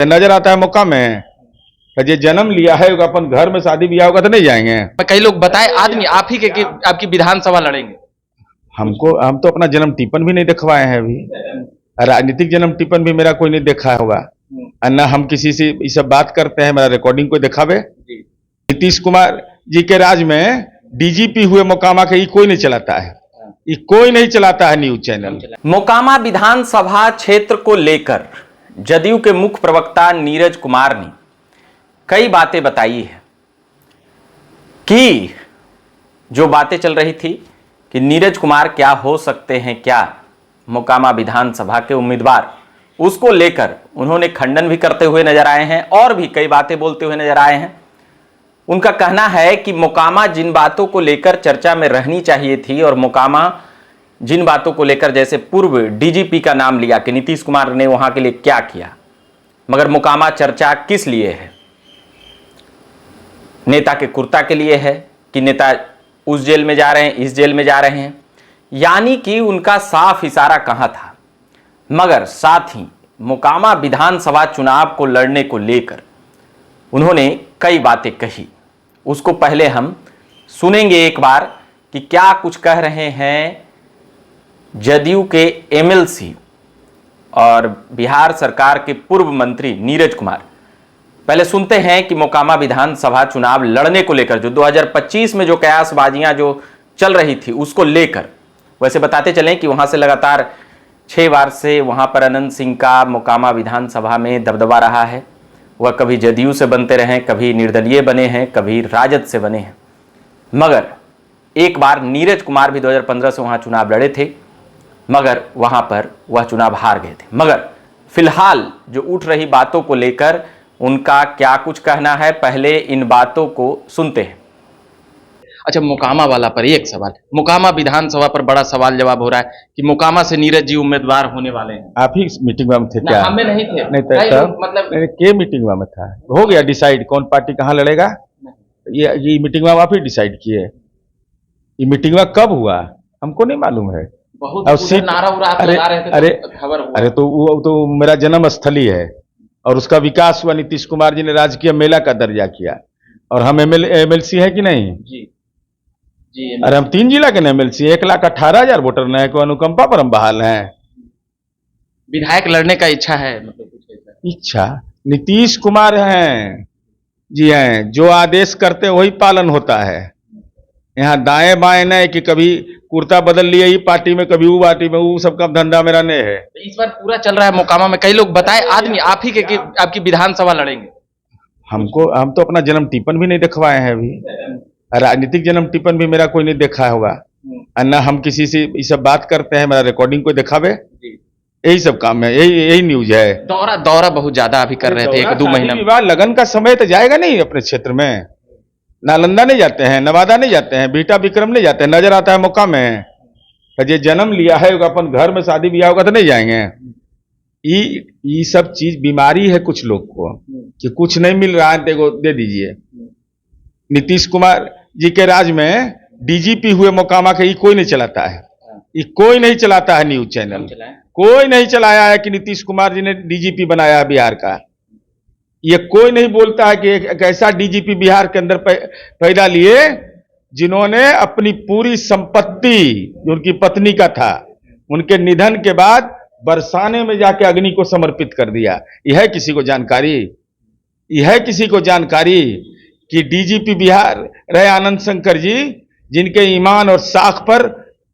नजर आता है मौका में ये जन्म लिया है अपन घर में शादी ब्याह होगा तो नहीं जाएंगे। कई लोग बताए आदमी आप ही के कि आपकी विधानसभा लड़ेंगे। हम तो अपना जन्म टिप्पण भी नहीं दिखवाए हैं अभी। राजनीतिक जन्म टिप्पण भी मेरा कोई नहीं देखा होगा और न हम किसी से ये सब बात करते हैं। मेरा रिकॉर्डिंग कोई दिखावे। नीतीश कुमार जी के राज में डीजीपी हुए मोकामा के ये कोई नहीं चलाता है, ये कोई नहीं चलाता है न्यूज चैनल। मोकामा विधानसभा क्षेत्र को लेकर जदयू के मुख्य प्रवक्ता नीरज कुमार ने कई बातें बताई है कि जो बातें चल रही थी कि नीरज कुमार क्या हो सकते हैं, क्या मोकामा विधानसभा के उम्मीदवार, उसको लेकर उन्होंने खंडन भी करते हुए नजर आए हैं और भी कई बातें बोलते हुए नजर आए हैं। उनका कहना है कि मोकामा जिन बातों को लेकर चर्चा में रहनी चाहिए थी और मोकामा जिन बातों को लेकर, जैसे पूर्व डीजीपी का नाम लिया कि नीतीश कुमार ने वहां के लिए क्या किया, मगर मोकामा चर्चा किस लिए है? नेता के कुर्ता के लिए है कि नेता उस जेल में जा रहे हैं, इस जेल में जा रहे हैं, यानी कि उनका साफ इशारा कहां था। मगर साथ ही मोकामा विधानसभा चुनाव को लड़ने को लेकर उन्होंने कई बातें कही। उसको पहले हम सुनेंगे एक बार कि क्या कुछ कह रहे हैं जदयू के एमएलसी और बिहार सरकार के पूर्व मंत्री नीरज कुमार। पहले सुनते हैं कि मोकामा विधानसभा चुनाव लड़ने को लेकर जो 2025 में जो कयासबाजियां जो चल रही थी उसको लेकर, वैसे बताते चलें कि वहां से लगातार 6 बार से वहां पर अनंत सिंह का मोकामा विधानसभा में दबदबा रहा है। वह कभी जदयू से बनते रहे, कभी निर्दलीय बने हैं, कभी राजद से बने हैं, मगर एक बार नीरज कुमार भी 2015 से वहां चुनाव लड़े थे, मगर वहां पर वह चुनाव हार गए थे। मगर फिलहाल जो उठ रही बातों को लेकर उनका क्या कुछ कहना है, पहले इन बातों को सुनते हैं। अच्छा, मोकामा वाला पर एक सवाल, मोकामा विधानसभा पर बड़ा सवाल जवाब हो रहा है कि मोकामा से नीरज जी उम्मीदवार होने वाले हैं। आप ही मीटिंग में थे क्या? हमें नहीं थे। नहीं मतलब के मीटिंग में था, हो गया डिसाइड कौन पार्टी कहाँ लड़ेगा। ये मीटिंग में आप ही डिसाइड किए। ये मीटिंग में कब हुआ हमको नहीं मालूम है। बहुत नारा लगा रहे थे, अरे खबर हुआ। अरे तो वो तो मेरा जन्म स्थली है और उसका विकास हुआ। नीतीश कुमार जी ने राजकीय मेला का दर्जा किया और हम एमएलसी है कि नहीं? जी जी। अरे हम 3 जिला के एमएलसी, 1,18,000 वोटर न है को अनुकंपा पर हम बहाल हैं। विधायक लड़ने का इच्छा है, मतलब कुछ इच्छा नीतीश कुमार हैं जी, हैं जो आदेश करते वही पालन होता है। यहाँ दाएं बाएं नहीं कि कभी कुर्ता बदल लिए ही पार्टी में, कभी वो पार्टी में, वो सबका धंधा मेरा नहीं है। इस बार पूरा चल रहा है मोकामा में। कई लोग बताए आदमी आप ही के कि आपकी विधानसभा लड़ेंगे। हम तो अपना जन्म टिप्पण भी नहीं दिखवाए हैं अभी। राजनीतिक जन्म टिप्पण भी मेरा कोई नहीं देखा होगा और न हम किसी से ये सब बात करते हैं। मेरा रिकॉर्डिंग कोई दिखावे। यही सब काम है, यही न्यूज है। दौरा बहुत ज्यादा अभी कर रहे थे, 1-2 महीना विवाह लगन का समय तो जाएगा नहीं अपने क्षेत्र में। नालंदा नहीं जाते हैं, नवादा नहीं जाते हैं, बीटा विक्रम नहीं जाते हैं, नजर आता है मौका में ये जन्म लिया है अपन घर में शादी ब्याह होगा तो नहीं जाएंगे। ये सब चीज बीमारी है कुछ लोग को कि कुछ नहीं मिल रहा है तो दे दीजिए। नीतीश कुमार जी के राज में डीजीपी हुए मोकामा के ये कोई नहीं चलाता है, ये कोई नहीं चलाता है न्यूज चैनल, कोई नहीं चलाया है कि नीतीश कुमार जी ने डीजीपी बनाया है बिहार का। ये कोई नहीं बोलता है कि एक ऐसा डीजीपी बिहार के अंदर पैदा लिए जिन्होंने अपनी पूरी संपत्ति जो उनकी पत्नी का था, उनके निधन के बाद बरसाने में जाके अग्नि को समर्पित कर दिया। यह है किसी को जानकारी? यह है किसी को जानकारी कि डीजीपी बिहार रहे आनंद शंकर जी, जिनके ईमान और साख पर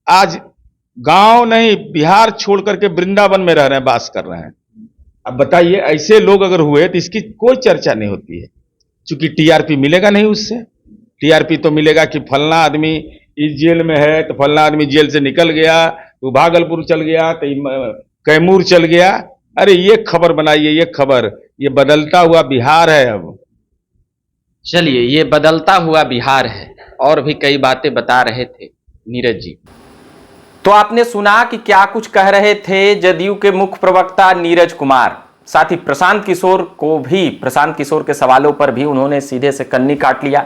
आज गांव नहीं बिहार छोड़ करके वृंदावन में रह रहे हैं, वास कर रहे हैं। अब बताइए ऐसे लोग अगर हुए तो इसकी कोई चर्चा नहीं होती है, क्योंकि टीआरपी मिलेगा नहीं उससे। टीआरपी तो मिलेगा कि फलना आदमी इस जेल में है तो फलना आदमी जेल से निकल गया, तो भागलपुर चल गया, तो कैमूर चल गया। अरे ये खबर बनाइए, ये खबर, ये बदलता हुआ बिहार है। अब चलिए, ये बदलता हुआ बिहार है। और भी कई बातें बता रहे थे नीरज जी। तो आपने सुना कि क्या कुछ कह रहे थे जदयू के मुख्य प्रवक्ता नीरज कुमार। साथ ही प्रशांत किशोर के सवालों पर भी उन्होंने सीधे से कन्नी काट लिया,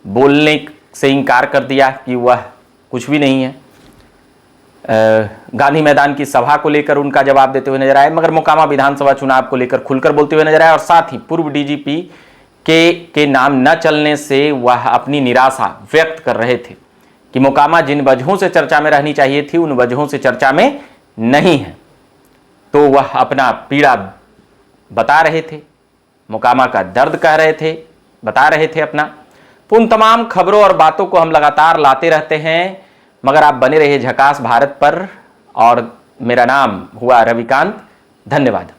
बोलने से इनकार कर दिया कि वह कुछ भी नहीं है। गांधी मैदान की सभा को लेकर उनका जवाब देते हुए नजर आए, मगर मोकामा विधानसभा चुनाव को लेकर खुलकर बोलते हुए नजर आए। और साथ ही पूर्व डीजीपी के नाम न चलने से वह अपनी निराशा व्यक्त कर रहे थे कि मोकामा जिन वजहों से चर्चा में रहनी चाहिए थी उन वजहों से चर्चा में नहीं है। तो वह अपना पीड़ा बता रहे थे, मोकामा का दर्द कह रहे थे, बता रहे थे अपना। तो उन तमाम खबरों और बातों को हम लगातार लाते रहते हैं, मगर आप बने रहिए झकास भारत पर। और मेरा नाम हुआ रविकांत। धन्यवाद।